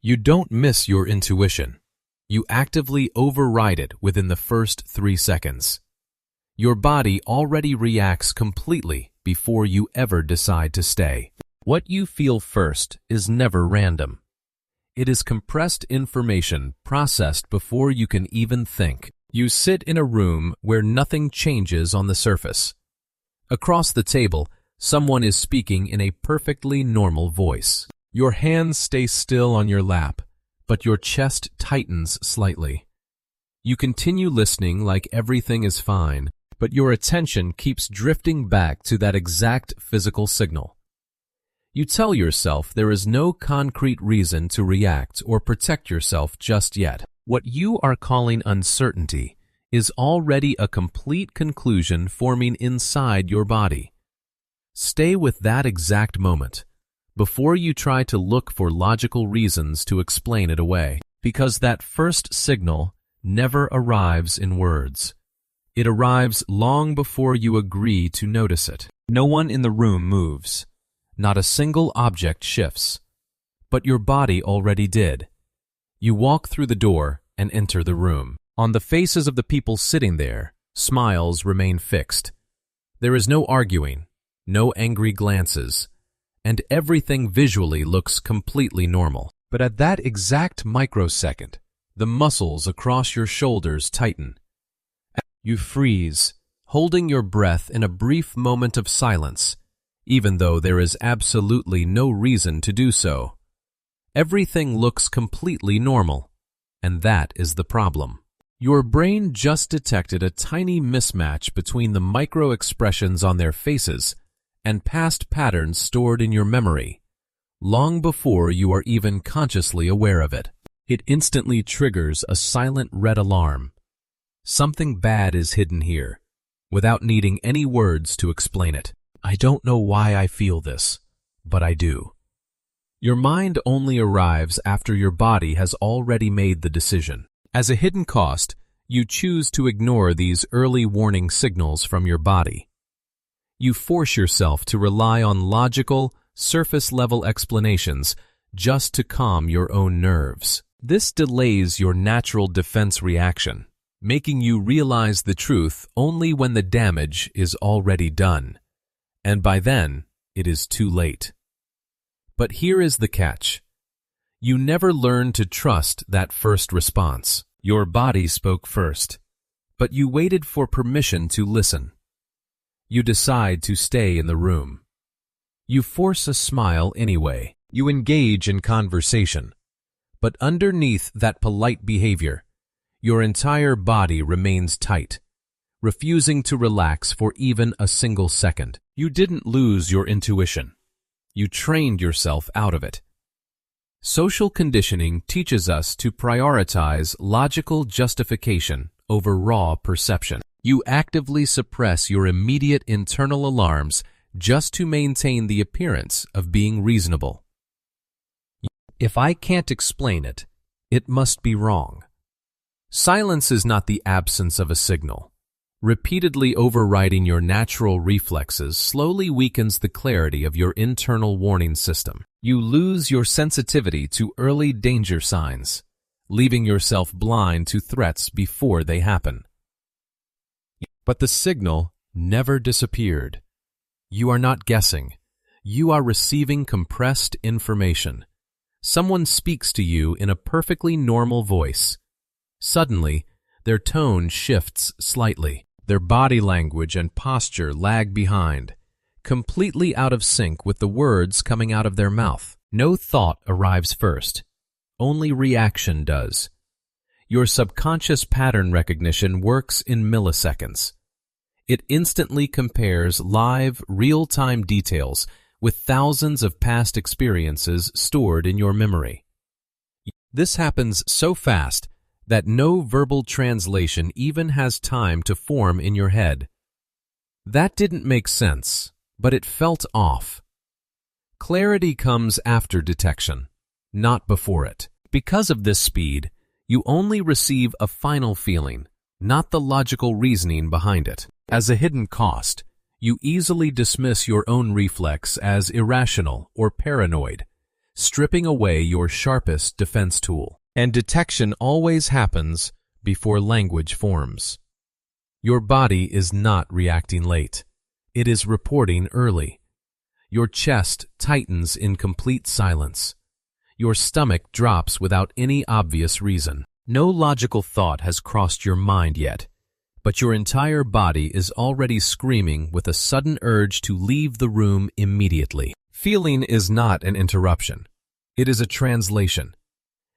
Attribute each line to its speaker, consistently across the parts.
Speaker 1: You don't miss your intuition. You actively override it within the first 3 seconds. Your body already reacts completely before you ever decide to stay. What you feel first is never random. It is compressed information processed before you can even think. You sit in a room where nothing changes on the surface. Across the table, someone is speaking in a perfectly normal voice. Your hands stay still on your lap, but your chest tightens slightly. You continue listening like everything is fine, but your attention keeps drifting back to that exact physical signal. You tell yourself there is no concrete reason to react or protect yourself just yet. What you are calling uncertainty is already a complete conclusion forming inside your body. Stay with that exact moment before you try to look for logical reasons to explain it away, because that first signal never arrives in words. It arrives long before you agree to notice it. No one in the room moves. Not a single object shifts. But your body already did. You walk through the door and enter the room. On the faces of the people sitting there, smiles remain fixed. There is no arguing, no angry glances, and everything visually looks completely normal. But at that exact microsecond, the muscles across your shoulders tighten. You freeze, holding your breath in a brief moment of silence, even though there is absolutely no reason to do so. Everything looks completely normal, and that is the problem. Your brain just detected a tiny mismatch between the micro-expressions on their faces and past patterns stored in your memory, long before you are even consciously aware of it. It instantly triggers a silent red alarm. Something bad is hidden here, without needing any words to explain it. I don't know why I feel this, but I do. Your mind only arrives after your body has already made the decision. As a hidden cost, you choose to ignore these early warning signals from your body. You force yourself to rely on logical, surface-level explanations just to calm your own nerves. This delays your natural defense reaction, making you realize the truth only when the damage is already done. And by then, it is too late. But here is the catch. You never learn to trust that first response. Your body spoke first, but you waited for permission to listen. You decide to stay in the room. You force a smile anyway. You engage in conversation. But underneath that polite behavior, your entire body remains tight, refusing to relax for even a single second. You didn't lose your intuition. You trained yourself out of it. Social conditioning teaches us to prioritize logical justification over raw perception. You actively suppress your immediate internal alarms just to maintain the appearance of being reasonable. If I can't explain it, it must be wrong. Silence is not the absence of a signal. Repeatedly overriding your natural reflexes slowly weakens the clarity of your internal warning system. You lose your sensitivity to early danger signs, leaving yourself blind to threats before they happen. But the signal never disappeared. You are not guessing. You are receiving compressed information. Someone speaks to you in a perfectly normal voice. Suddenly, their tone shifts slightly. Their body language and posture lag behind, completely out of sync with the words coming out of their mouth. No thought arrives first. Only reaction does. Your subconscious pattern recognition works in milliseconds. It instantly compares live, real-time details with thousands of past experiences stored in your memory. This happens so fast that no verbal translation even has time to form in your head. That didn't make sense, but it felt off. Clarity comes after detection, not before it. Because of this speed, you only receive a final feeling, not the logical reasoning behind it. As a hidden cost, you easily dismiss your own reflex as irrational or paranoid, stripping away your sharpest defense tool. And detection always happens before language forms. Your body is not reacting late. It is reporting early. Your chest tightens in complete silence. Your stomach drops without any obvious reason. No logical thought has crossed your mind yet, but your entire body is already screaming with a sudden urge to leave the room immediately. Feeling is not an interruption. It is a translation.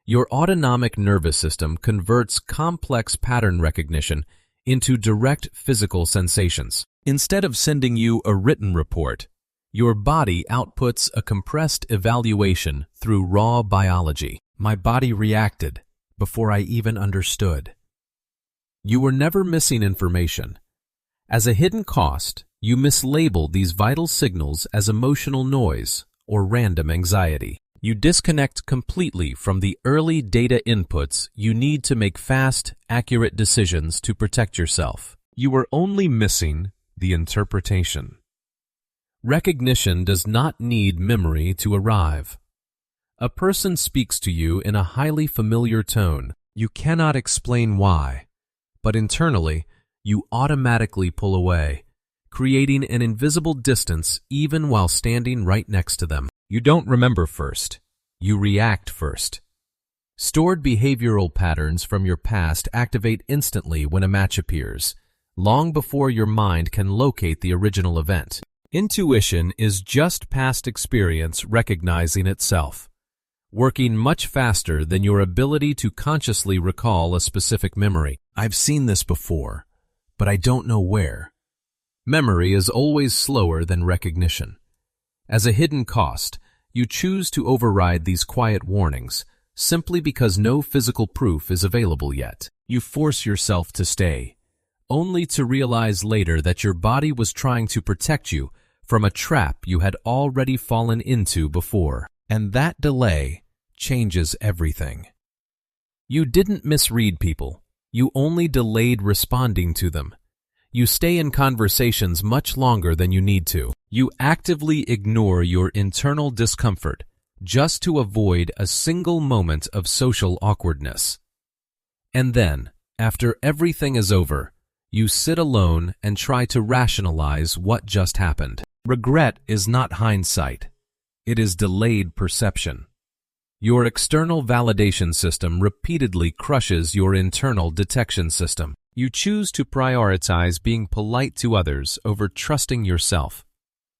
Speaker 1: Your autonomic nervous system converts complex pattern recognition into direct physical sensations. Instead of sending you a written report, your body outputs a compressed evaluation through raw biology. My body reacted before I even understood. You were never missing information. As a hidden cost, you mislabel these vital signals as emotional noise or random anxiety. You disconnect completely from the early data inputs you need to make fast, accurate decisions to protect yourself. You were only missing the interpretation. Recognition does not need memory to arrive. A person speaks to you in a highly familiar tone. You cannot explain why, but internally, you automatically pull away, creating an invisible distance even while standing right next to them. You don't remember first. You react first. Stored behavioral patterns from your past activate instantly when a match appears, long before your mind can locate the original event. Intuition is just past experience recognizing itself, working much faster than your ability to consciously recall a specific memory. I've seen this before, but I don't know where. Memory is always slower than recognition. As a hidden cost, you choose to override these quiet warnings simply because no physical proof is available yet. You force yourself to stay, only to realize later that your body was trying to protect you from a trap you had already fallen into before. And that delay changes everything. You didn't misread people. You only delayed responding to them. You stay in conversations much longer than you need to. You actively ignore your internal discomfort just to avoid a single moment of social awkwardness. And then, after everything is over, you sit alone and try to rationalize what just happened. Regret is not hindsight. It is delayed perception. Your external validation system repeatedly crushes your internal detection system. You choose to prioritize being polite to others over trusting yourself,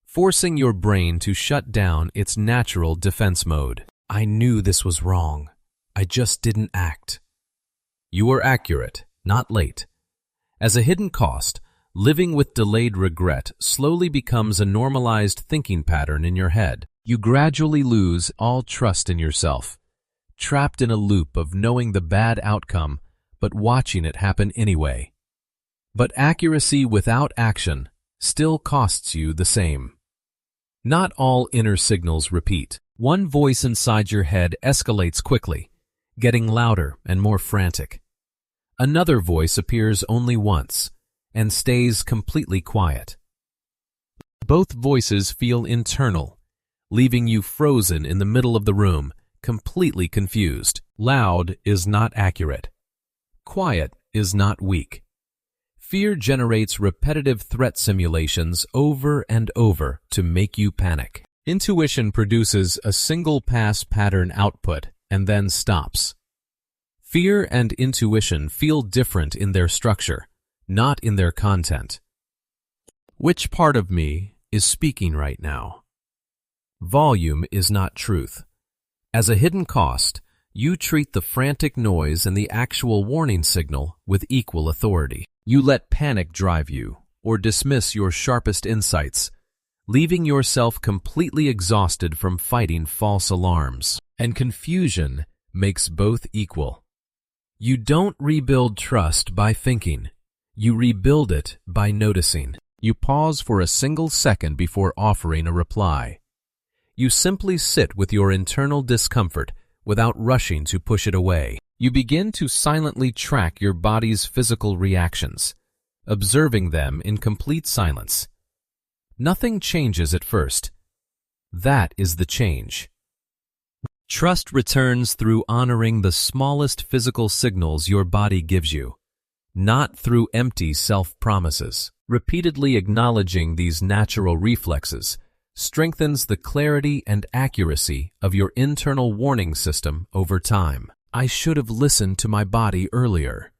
Speaker 1: forcing your brain to shut down its natural defense mode. I knew this was wrong. I just didn't act. You were accurate, not late. As a hidden cost, living with delayed regret slowly becomes a normalized thinking pattern in your head. You gradually lose all trust in yourself, trapped in a loop of knowing the bad outcome but watching it happen anyway. But accuracy without action still costs you the same. Not all inner signals repeat. One voice inside your head escalates quickly, getting louder and more frantic. Another voice appears only once and stays completely quiet. Both voices feel internal, leaving you frozen in the middle of the room, completely confused. Loud is not accurate. Quiet is not weak. Fear generates repetitive threat simulations over and over to make you panic. Intuition produces a single-pass pattern output and then stops. Fear and intuition feel different in their structure, not in their content. Which part of me is speaking right now? Volume is not truth. As a hidden cost, you treat the frantic noise and the actual warning signal with equal authority. You let panic drive you or dismiss your sharpest insights, leaving yourself completely exhausted from fighting false alarms. And confusion makes both equal. You don't rebuild trust by thinking. You rebuild it by noticing. You pause for a single second before offering a reply. You simply sit with your internal discomfort without rushing to push it away. You begin to silently track your body's physical reactions, observing them in complete silence. Nothing changes at first. That is the change. Trust returns through honoring the smallest physical signals your body gives you, not through empty self-promises. Repeatedly acknowledging these natural reflexes strengthens the clarity and accuracy of your internal warning system over time. I should have listened to my body earlier.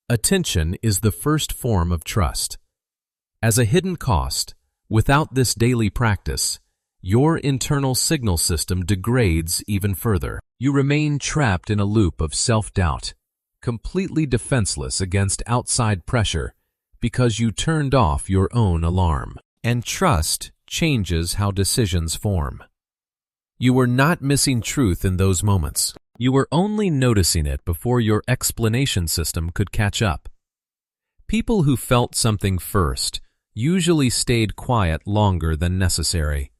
Speaker 1: Attention is the first form of trust. As a hidden cost, without this daily practice, your internal signal system degrades even further. You remain trapped in a loop of self-doubt, completely defenseless against outside pressure because you turned off your own alarm. And trust changes how decisions form. You were not missing truth in those moments. You were only noticing it before your explanation system could catch up. People who felt something first usually stayed quiet longer than necessary.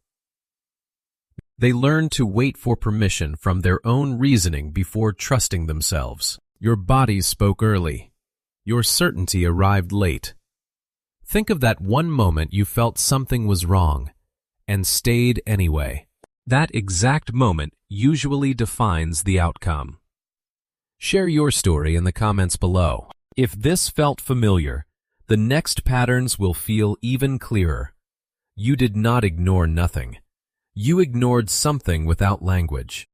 Speaker 1: They learned to wait for permission from their own reasoning before trusting themselves. Your body spoke early. Your certainty arrived late. Think of that one moment you felt something was wrong and stayed anyway. That exact moment usually defines the outcome. Share your story in the comments below. If this felt familiar, the next patterns will feel even clearer. You did not ignore nothing. You ignored something without language.